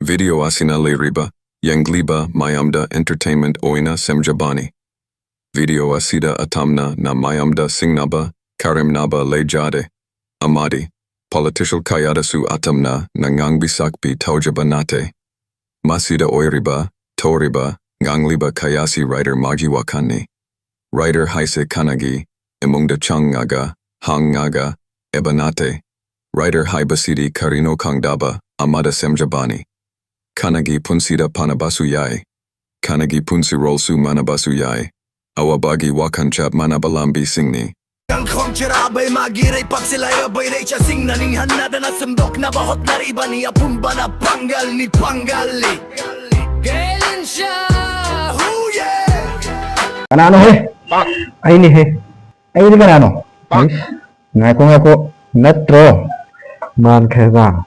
Video asina leiriba, yengliba mayamda entertainment oina semjabani. Video asida atamna na mayamda singnaba, karimnaba lejade. Amadi, political kayadasu atamna na bisakpi taujabanate. Masida oiriba, toriba, ngangliba kayasi writer majiwakani. Writer haise kanagi, emungda changaga, hangaga, ebanate. Writer haibasidi karino kangdaba, amada semjabani. Kanagi punsida panabasu yai. Kanagi punsi rolsu manabasu yai. Awabagi wakanchab manabalambi singni. Ang kontrabay magiray pag sila'y abay ray siya sing naninhan na na sundok na bahot na riba ni apumba na panggal ni panggali. Kailan siya? Huye! Kanano he? Ay ni he. Ay di kanano? Ngako natro. Man kaya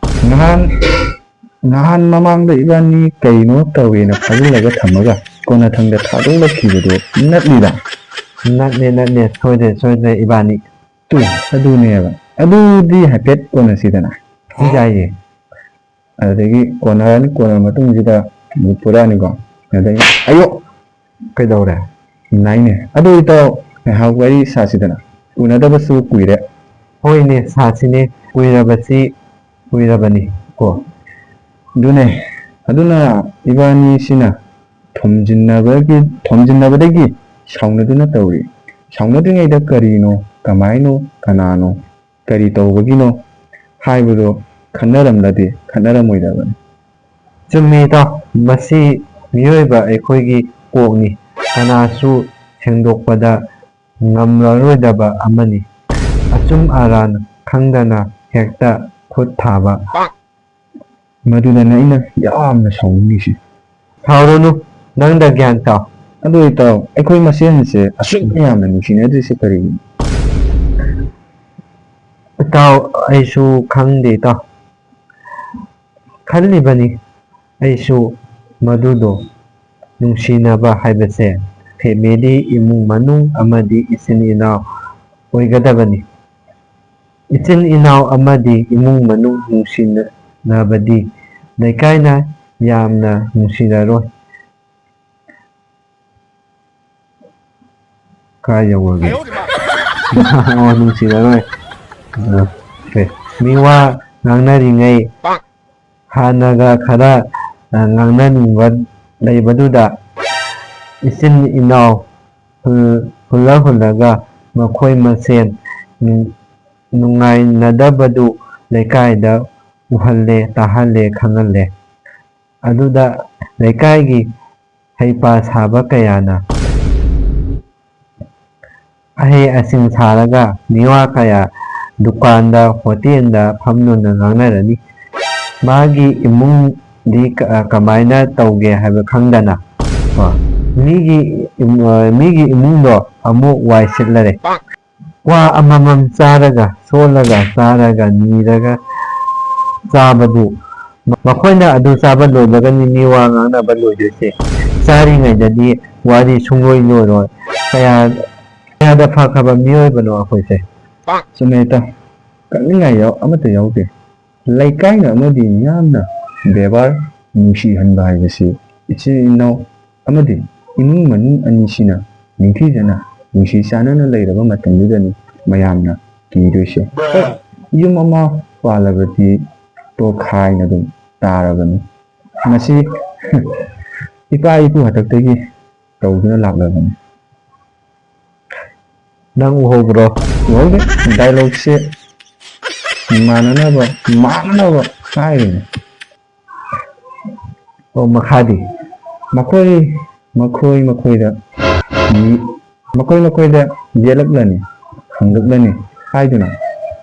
nahan mamangda ibani kaino tawina paglaga thamaga kona thangda thadongla khibado natlida natne soide ibani tu adune ba adudi hapet kona sidana hijaye adagi kona matung jida purani go adagi ayo kaidawra naine adu ito hawari sasidana unada basu kuire hoine sasine kuirabani ko aduna ibani sina thomjinnabadagi shaunaduna tawri shaunadringaida karino kamaino kanano kari tawbagino haibudo khanaramladi khanaramoidabani chumida masi miyoiba aikhoigi kokni kanasu sengdokpada ngamlaroidaba amani achum aran khangdana hekta khut thaba madudana ina yamna saunisi hauronu nangda gyan ta adu ito aikoi masen se asuk yamna nusina dise kari taw aisu khangde ta khalibani aisu madudo nungsinaba haibase family imung manung amadi isin inaw oigadabani isin inaw amadi imung manung nungsinabadi leikaina yamna nungsinaroi kaya wage nungsinaroi miwa ngangnaringai hanaga khara ngangnaninga leibaduda isin inaw hulaga makhoi masen nungainadabadu leikaida uhalle tahalle khangalle aduda leikaigi heipa saba kayana ahe asing saraga niwa kaya dukanda hotelda phamnuna ngangnarani magi imung di kamaina tauge haiba khangdana migi imungdo amu wai sitlare wa amamam charaga solaga charaga niraga sabadu makoina adu saba loibaga ni wa ngana ba loidese sari ngai dadi wari sungloi loro kaya da phakaba mioi bano akoise sumeta kaningai yo amata yaude laikai na amadi yamna bebar nushi hanba haibase ichi no amadi imung manu anisina ningkhijana nushi sanana leiraba matandudani mayamna kidoise yum ama walabati to khaina dum tarabani masi ipa ipu hataktagi tawduna laklabani nang uhobro woge dialogue se mananaba khairina o makhadi makoida yelaklani hangaklani haiduna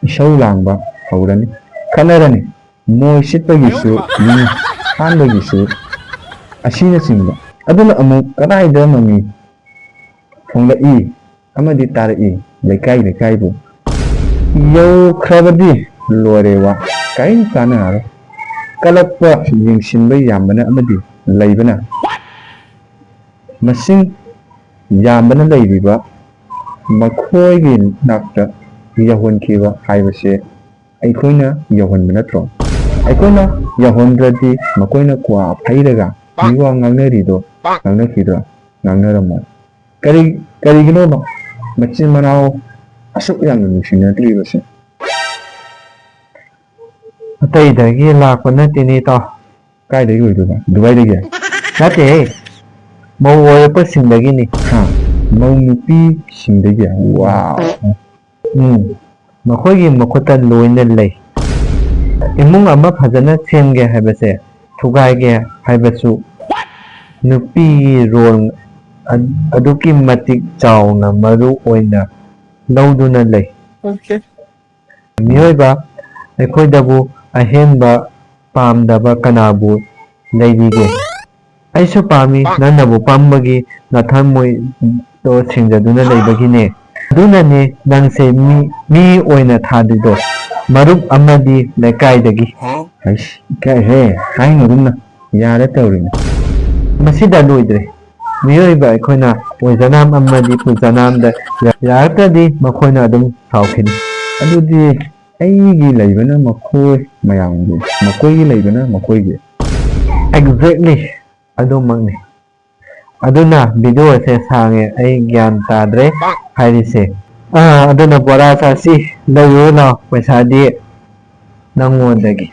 isau langba haurani khanarani moi sitpagisu ni hanbagisu asina singba aduna amu kadaida mami phongla i amadi tar i lekai bu yo khrabadi lorewa kain kana kalakpa yingsinba yambana amadi leibana masing yambana leibiba makhoigi nakta yahon kiwa haibase aikhoina yahon natro ꯑꯩꯈꯣꯏꯅ ꯌꯧꯍꯟꯗ꯭ꯔꯗꯤ ꯃꯈꯣꯏꯅ ꯀ꯭ꯋꯥ ꯐꯩꯔꯒ ꯃꯤꯋꯥ ꯉꯥꯡꯅꯔꯤꯗꯣ ꯉꯥꯡꯅꯈꯤꯗ꯭ꯔꯥ ꯉꯥꯡꯅꯔꯝꯃꯣꯏ ꯀꯔꯤꯒꯤꯅꯣꯕ ꯃꯆꯤꯟ ꯃꯅꯥꯎ ꯑꯁꯨꯛ ꯌꯥꯝꯅ ꯅꯨꯡꯁꯤꯅꯗ꯭ꯔꯤꯕꯁꯦ ꯑꯇꯩꯗꯒꯤ ꯂꯥꯛꯄ ꯅꯠꯇꯦꯅꯦ ꯏꯇꯥꯎ ꯀꯥꯏꯗꯒꯤ ꯑꯣꯏꯗꯣꯏꯕ ꯗꯨꯕꯥꯏꯗꯒꯤ ꯅꯠꯇꯦꯍꯦ ꯃꯧ ꯑꯣꯏꯔꯛꯄꯁꯤꯡꯗꯒꯤꯅꯤ ꯃꯧ ꯅꯨꯄꯤꯁꯤꯡꯗꯒꯤ ꯋꯥꯎ ꯃꯈꯣꯏꯒꯤ ꯃꯈꯨꯠꯇ ꯂꯣꯏꯅ ꯂꯩ ꯏꯃꯨꯡ ꯑꯃ ꯐꯖꯅ ꯁꯦꯝꯒꯦ ꯍꯥꯏꯕꯁꯦ ꯊꯨꯒꯥꯏꯒꯦ ꯍꯥꯏꯕꯁꯨ ꯅꯨꯄꯤꯒꯤ ꯔꯣꯜ ꯑꯗꯨꯛꯀꯤ ꯃꯇꯤꯛ ꯆꯥꯎꯅ ꯃꯔꯨ ꯑꯣꯏꯅ ꯂꯧꯗꯨꯅ ꯂꯩ ꯃꯤꯑꯣꯏꯕ ꯑꯩꯈꯣꯏꯗꯕꯨ ꯑꯍꯦꯟꯕ ꯄꯥꯝꯗꯕ ꯀꯅꯥꯕꯨ ꯂꯩꯔꯤꯒꯦ ꯑꯩꯁꯨ ꯄꯥꯝꯃꯤ ꯅꯪꯅꯕꯨ ꯄꯥꯝꯕꯒꯤ ꯅꯊꯃꯣꯏꯗꯣ ꯁꯦꯡꯖꯗꯨꯅ ꯂꯩꯕꯒꯤꯅꯦ ꯑꯗꯨꯅꯅꯦ ꯅꯪꯁꯦ ꯃꯤ ꯑꯣꯏꯅ ꯊꯥꯗ꯭ꯔꯤꯗꯣ ꯃꯔꯨꯞ ꯑꯃꯗꯤ ꯂꯩꯀꯥꯏꯗꯒꯤ ꯏꯀꯥꯏꯍꯦ ꯍꯥꯏꯅꯨꯒꯨꯝꯅ ꯌꯥꯔꯦ ꯇꯧꯔꯤꯅꯦ ꯃꯁꯤꯗ ꯂꯣꯏꯗ꯭ꯔꯦ ꯃꯤꯑꯣꯏꯕ ꯑꯩꯈꯣꯏꯅ ꯑꯣꯏꯖꯅꯥꯝ ꯑꯃꯗꯤ ꯄꯨꯖꯅꯥꯝꯗ ꯌꯥꯔꯛꯇ꯭ꯔꯗꯤ ꯃꯈꯣꯏꯅ ꯑꯗꯨꯝ ꯁꯥꯎꯈꯤꯅꯤ ꯑꯗꯨꯗꯤ ꯑꯩꯒꯤ ꯂꯩꯕꯅ ꯃꯈꯣꯏ ꯃꯌꯥꯝꯒꯤ ꯃꯈꯣꯏꯒꯤ ꯂꯩꯕꯅ ꯃꯈꯣꯏꯒꯤ ꯑꯦꯛꯖꯦꯛꯂꯤ ꯑꯗꯨꯃꯛꯅꯤ ꯑꯗꯨꯅ ꯚꯤꯗꯤꯑꯣ ꯑꯁꯦ ꯁꯥꯡꯉꯦ ꯑꯩ ꯒ꯭ꯌꯥꯟ ꯇꯥꯗ꯭ꯔꯦ ꯍꯥꯏꯔꯤꯁꯦ ꯑꯗꯨꯅ ꯕꯣꯔꯥ ꯆꯥꯁꯤ ꯂꯩꯔꯨ ꯂꯥꯎ ꯄꯩꯁꯥꯗꯤ ꯅꯪꯉꯣꯟꯗꯒꯤ